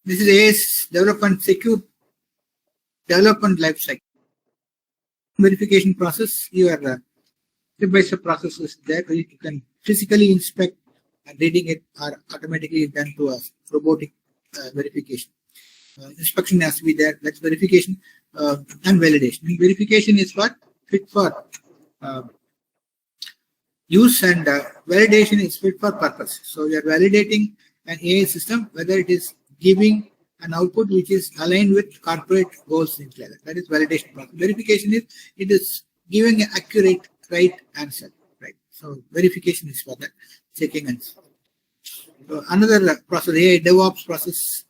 This is AI's development secure development lifecycle. Verification process, your step-by-step process is there where you can physically inspect and reading it are automatically done to a robotic verification. Inspection has to be there. That's verification and validation. And verification is what? Fit for use, and validation is fit for purpose. So you are validating an AI system whether it is giving an output which is aligned with corporate goals, things like that. That is validation process. Verification is it is giving an accurate right answer, right? So verification is for that, checking and so. So another process, AI DevOps process.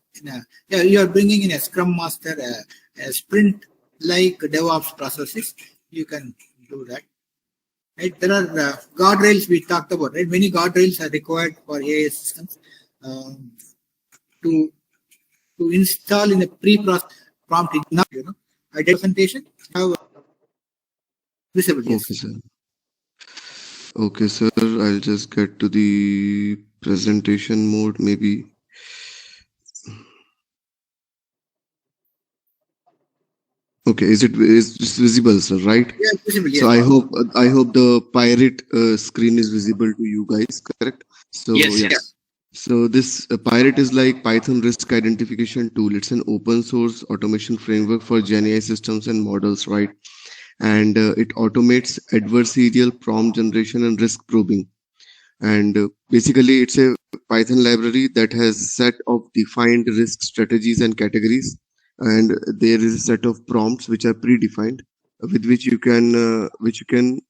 You are bringing in a Scrum Master, a sprint-like DevOps processes. You can do that. Right? There are guardrails we talked about. Right? Many guardrails are required for AI systems to install in a pre-process prompt. Now, presentation have visible. Yes. Okay, sir. Okay, sir. I'll just get to the presentation mode, maybe. Okay, is it visible, sir? Right? Yeah, visible. Yes. So I hope the PyRIT screen is visible to you guys. Correct? So Yes. yeah. So this PyRIT is like Python risk identification tool. It's an open source automation framework for GenAI systems and models, right? And it automates adversarial prompt generation and risk probing. And basically, it's a Python library that has a set of defined risk strategies and categories. And there is a set of prompts which are predefined, with which you can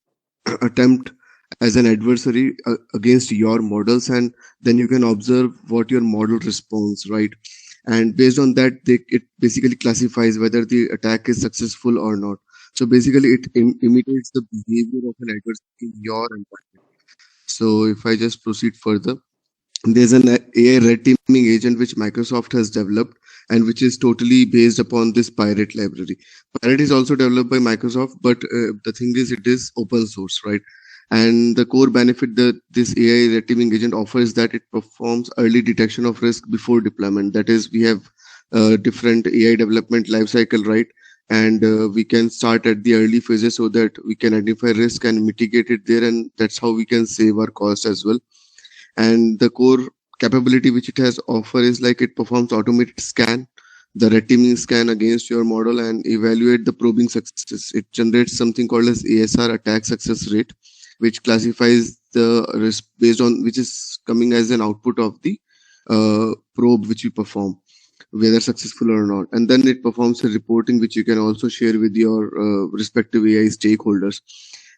attempt as an adversary against your models, and then you can observe what your model responds, right? And based on that, it basically classifies whether the attack is successful or not. So basically, it imitates the behavior of an adversary in your environment. So if I just proceed further, there's an AI red teaming agent which Microsoft has developed, and which is totally based upon this PyRIT library. PyRIT is also developed by Microsoft, but the thing is, it is open source, right? And the core benefit that this AI red teaming agent offers is that it performs early detection of risk before deployment. That is, we have different AI development lifecycle, right? And we can start at the early phases so that we can identify risk and mitigate it there, and that's how we can save our cost as well. And the core capability which it has offer is like it performs automated scan, the red teaming scan against your model, and evaluate the probing success. It generates something called as ASR, attack success rate, which classifies the risk based on which is coming as an output of the probe which you perform, whether successful or not. And then it performs a reporting which you can also share with your respective AI stakeholders.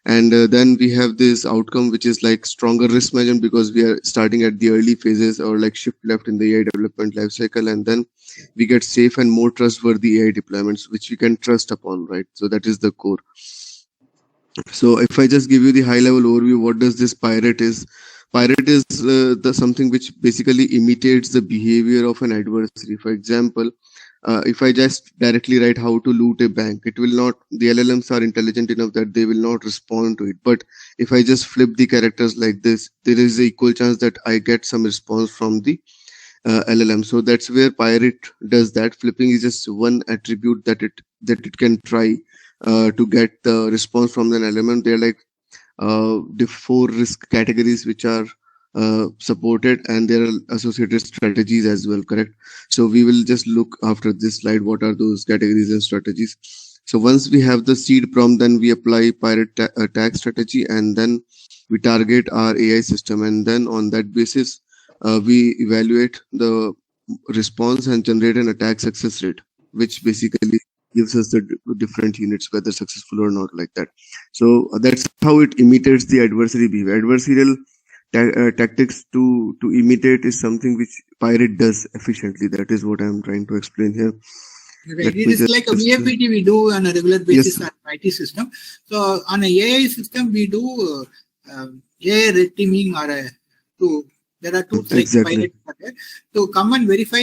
And then we have this outcome which is like stronger risk management, because we are starting at the early phases or like shift left in the AI development lifecycle, and then we get safe and more trustworthy AI deployments which we can trust upon, right? So that is the core. So if I just give you the high level overview, what does this PyRIT is? PyRIT is the something which basically imitates the behavior of an adversary. For example, if I just directly write how to loot a bank, it will not, the LLMs are intelligent enough that they will not respond to it. But if I just flip the characters like this, there is an equal chance that I get some response from the LLM. So that's where PyRIT does that. Flipping is just one attribute that it can try to get the response from an element. They're like the 4 risk categories which are supported, and there are associated strategies as well, correct? So we will just look after this slide what are those categories and strategies. So once we have the seed prompt, then we apply PyRIT attack strategy, and then we target our AI system, and then on that basis we evaluate the response and generate an attack success rate, which basically gives us the different units whether successful or not, like that. So that's how it imitates the adversary behavior. Adversarial tactics to imitate is something which PyRIT does efficiently. That is what I'm trying to explain here. Right. It is like a VFPT we do on a regular basis on IT system. So on a AI system we do AI red teaming there are tools like PyRIT to come and verify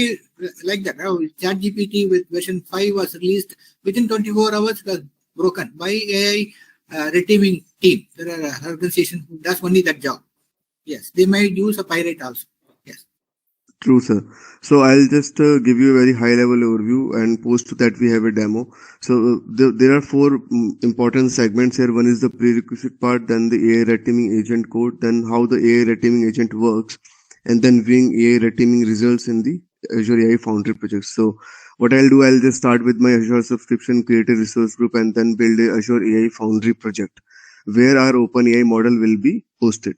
like that. ChatGPT with version 5 was released within 24 hours. It was broken by AI red teaming team. There are organizations who does only that job. Yes, they might use a PyRIT also. Yes. True, sir. So I'll just give you a very high level overview, and post to that we have a demo. So there are four important segments here. One is the prerequisite part, then the AI red teaming agent code, then how the AI red teaming agent works, and then viewing AI red teaming results in the Azure AI Foundry project. So what I'll do, I'll just start with my Azure subscription, create a resource group, and then build a Azure AI Foundry project where our OpenAI model will be hosted.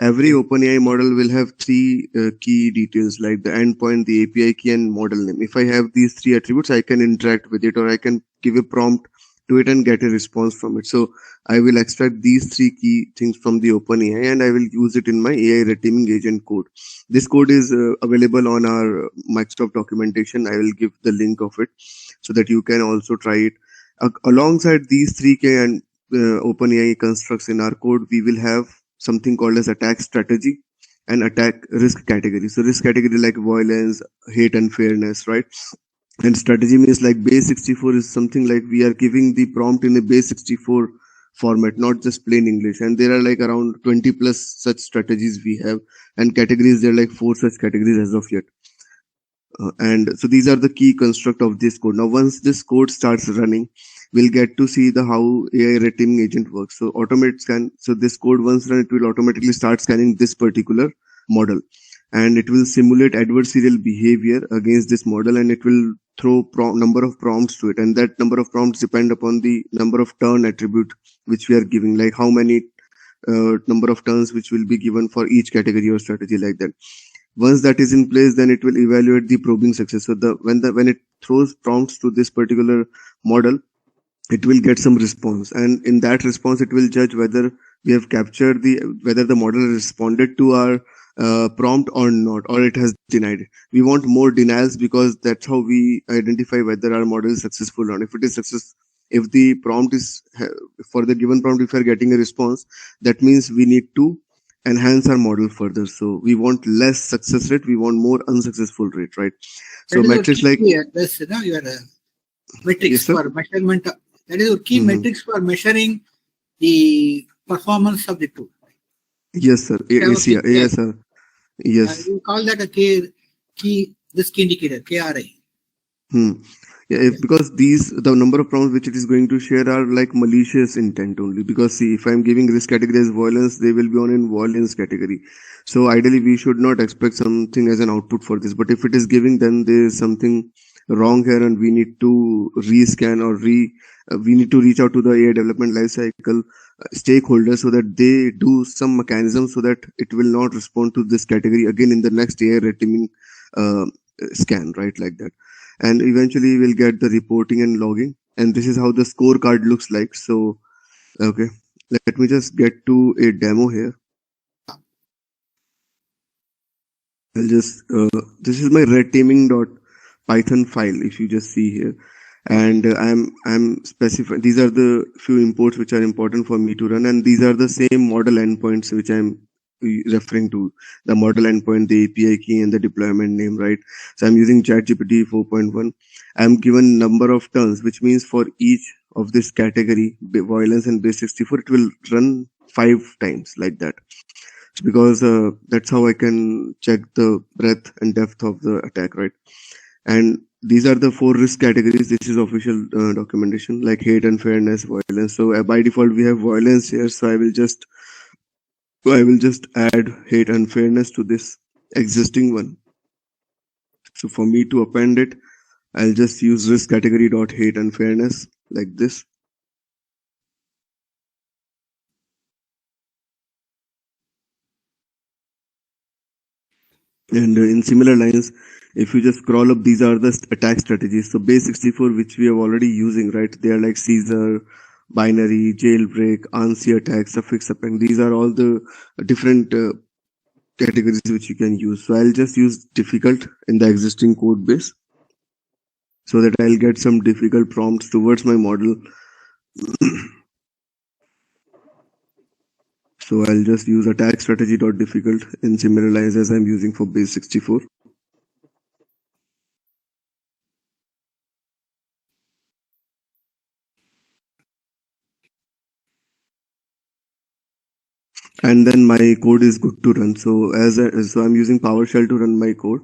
Every OpenAI model will have three key details like the endpoint, the API key, and model name. If I have these three attributes, I can interact with it, or I can give a prompt to it and get a response from it. So I will extract these three key things from the OpenAI and I will use it in my AI red teaming agent code. This code is available on our Microsoft documentation. I will give the link of it so that you can also try it. Alongside these three K and OpenAI constructs in our code, we will have something called as attack strategy and attack risk category. So risk category like violence, hate, and fairness, right? And strategy means like base 64 is something like we are giving the prompt in a base 64 format, not just plain English. And there are like around 20 plus such strategies we have, and categories, there are like 4 such categories as of yet. And so these are the key construct of this code. Now once this code starts running, we'll get to see the how AI red teaming agent works. So automate scan. So this code once run, it will automatically start scanning this particular model, and it will simulate adversarial behavior against this model, and it will throw number of prompts to it, and that number of prompts depend upon the number of turn attribute which we are giving, like how many number of turns which will be given for each category or strategy, like that. Once that is in place, then it will evaluate the probing success. So when it throws prompts to this particular model, it will get some response, and in that response it will judge whether we have captured whether the model responded to our prompt or not, or it has denied it. We want more denials because that's how we identify whether our model is successful or not. If it is success, if the prompt is for the given prompt, if we are getting a response, that means we need to enhance our model further. So we want less success rate, we want more unsuccessful rate, right? So That is our metrics key like this, your metrics yes, sir. for measurement. That is your key metrics for measuring the performance of the tool. Yes, sir. ACR. Yes, sir. Yes. You call that a key risk indicator, KRI. Yeah, because the number of prompts which it is going to share are like malicious intent only. Because see, if I'm giving risk category as violence, they will be on in violence category. So ideally, we should not expect something as an output for this. But if it is giving, then there is something wrong here, and we need to rescan or we need to reach out to the AI development lifecycle stakeholders so that they do some mechanism so that it will not respond to this category again in the next AI red teaming scan, right? Like that. And eventually we'll get the reporting and logging, and this is how the scorecard looks like. So okay, let me just get to a demo here. I'll just this is my red teaming.python file, if you just see here, and I'm specifying these are the few imports which are important for me to run, and these are the same model endpoints which I'm referring to, the model endpoint, the API key, and the deployment name, right? So I'm using ChatGPT 4.1. I'm given number of turns, which means for each of this category, violence and base 64, it will run 5 times, like that. Because that's how I can check the breadth and depth of the attack, right? And these are the 4 risk categories. This is official documentation, like hate, unfairness, violence. So by default we have violence here, so I will just add hate and fairness to this existing one. So for me to append it, I'll just use risk category dot hate and fairness, like this. And in similar lines, if you just scroll up, these are the attack strategies. So base 64, which we are already using, right? They are like Caesar, binary, jailbreak, ANSI attack, suffix append. These are all the different categories which you can use. So I'll just use difficult in the existing code base so that I'll get some difficult prompts towards my model. So I'll just use attack strategy.difficult in similar lines as I'm using for base 64. And then my code is good to run. So so I'm using PowerShell to run my code.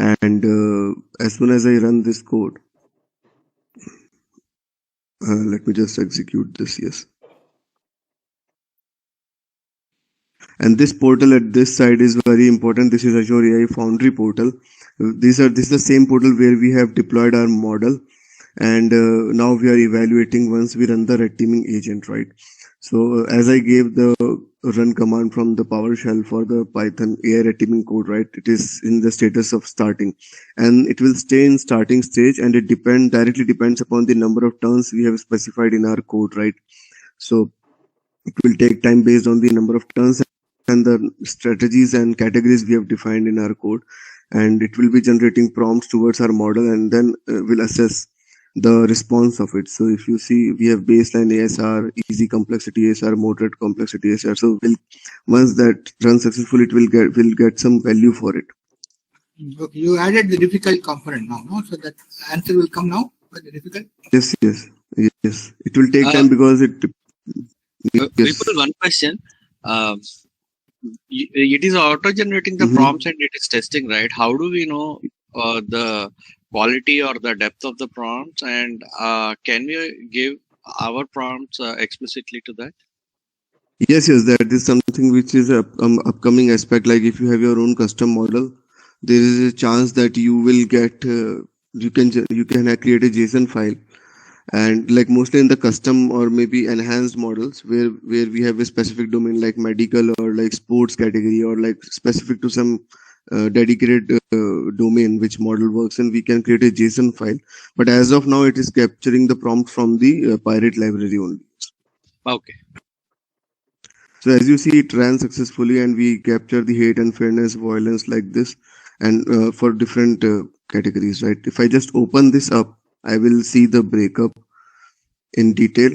And as soon as I run this code, let me just execute this. Yes. And this portal at this side is very important. This is Azure AI Foundry portal. This is the same portal where we have deployed our model, and now we are evaluating once we run the red teaming agent, right? So as I gave the run command from the PowerShell for the Python AI red teaming code, right? It is in the status of starting, and it will stay in starting stage, and it directly depends upon the number of turns we have specified in our code, right? So it will take time based on the number of turns and the strategies and categories we have defined in our code, and it will be generating prompts towards our model, and then we'll assess the response of it. So if you see, we have baseline ASR, easy complexity ASR, moderate complexity ASR. So once that runs successfully, will get some value for it. Okay, you added the difficult component now, no? So that answer will come now for the difficult. Yes. It will take time because it. Yes. People, one question. It is auto generating the prompts and it is testing, right? How do we know the quality or the depth of the prompts, and can we give our prompts explicitly to that? Yes, that is something which is a upcoming aspect. Like if you have your own custom model, there is a chance that you will get you can create a JSON file, and like mostly in the custom or maybe enhanced models where we have a specific domain like medical or like sports category or like specific to some dedicated domain which model works, and we can create a JSON file. But as of now, it is capturing the prompt from the PyRIT library only. Okay. So as you see, it ran successfully, and we capture the hate and fairness, violence like this, and for different categories, right? If I just open this up, I will see the breakup in detail.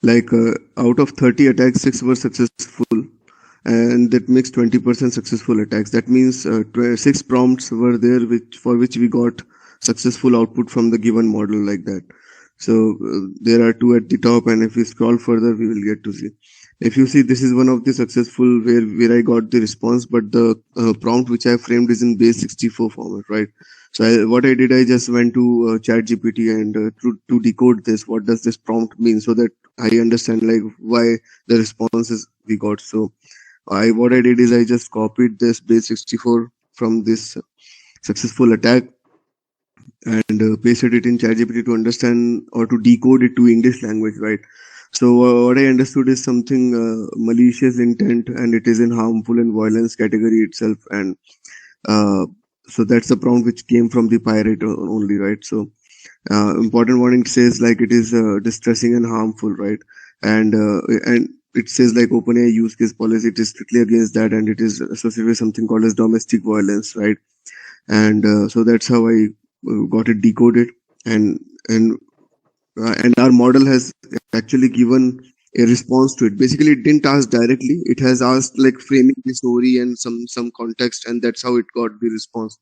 Like out of 30 attacks, 6 were successful, and that makes 20% successful attacks. That means 6 prompts were there for which we got successful output from the given model like that. So there are 2 at the top, and if we scroll further, we will get to see. If you see, this is one of the successful where I got the response, but the prompt which I framed is in base 64 format, right? So what I did, I just went to ChatGPT and to decode this. What does this prompt mean, so that I understand like why the responses we got. So what I did is I just copied this base 64 from this successful attack and pasted it in ChatGPT to understand or to decode it to English language, right? So what I understood is something malicious intent, and it is in harmful and violence category itself, and so that's the prompt which came from the PyRIT only, right? So important warning says like it is distressing and harmful, right? And it says like OpenAI use case policy, it is strictly against that, and it is associated with something called as domestic violence, right? And so that's how I got it decoded, and our model has actually given a response to it. Basically, it didn't ask directly; it has asked like framing the story and some context, and that's how it got the response.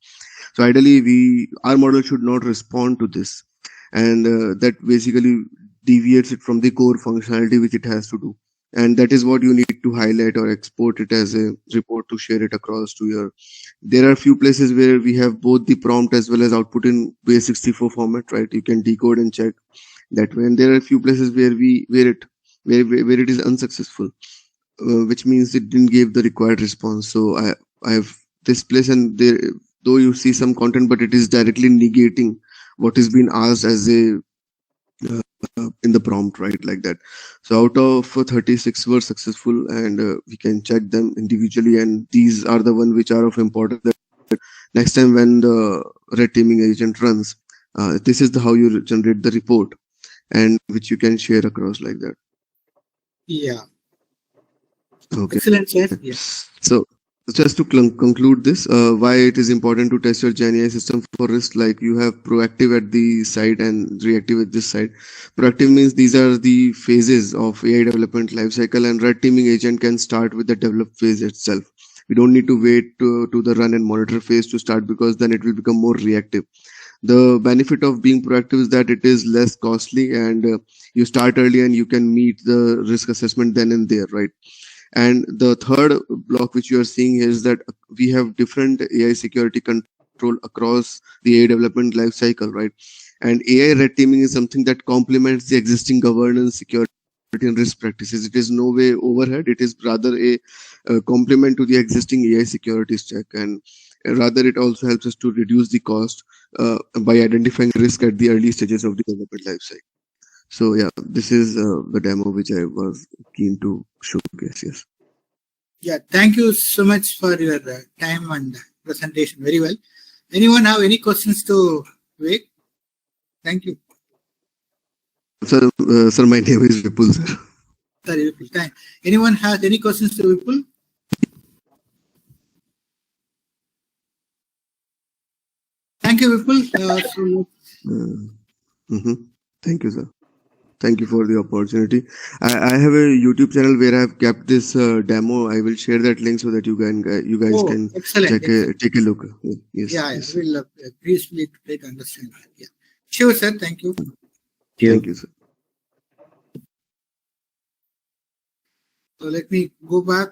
So ideally, our model should not respond to this, and that basically deviates it from the core functionality which it has to do. And that is what you need to highlight or export it as a report to share it across to your. There are a few places where we have both the prompt as well as output in base 64 format, right? You can decode and check that way. And there are a few places where it is unsuccessful, which means it didn't give the required response. So I have this place, and there, though you see some content, but it is directly negating what is being asked as a in the prompt, right? Like that. So out of 36 were successful, and we can check them individually, and these are the ones which are of importance. That next time when the red teaming agent runs, this is how you generate the report, and which you can share across like that. Yeah. Okay. Excellent, sir. Yeah. So just to conclude this, why it is important to test your GenAI system for risk, like you have proactive at the side and reactive at this side. Proactive means these are the phases of AI development lifecycle, and red teaming agent can start with the develop phase itself. We don't need to wait to the run and monitor phase to start, because then it will become more reactive. The benefit of being proactive is that it is less costly, and you start early and you can meet the risk assessment then and there, right? And the third block which you are seeing is that we have different AI security control across the AI development life cycle, right? And AI red teaming is something that complements the existing governance, security, and risk practices. It is no way overhead. It is rather a complement to the existing AI security stack, and rather it also helps us to reduce the cost by identifying risk at the early stages of the development life cycle. So yeah, this is the demo which I was keen to showcase. Yes. Yeah, thank you so much for your time and presentation. Very well. Anyone have any questions to Vivek? Thank you. Sir, my name is Vipul, sir. Sorry, Vipul. Thank. Anyone has any questions to Vipul? Thank you, Vipul. Thank you, sir. Thank you for the opportunity. I have a YouTube channel where I have kept this demo. I will share that link so that you guys can excellent, take a look. Yes. Yeah, Yes. we'll briefly try to understand that. Yeah. Sure, sir. Thank you. Thank you, sir. So let me go back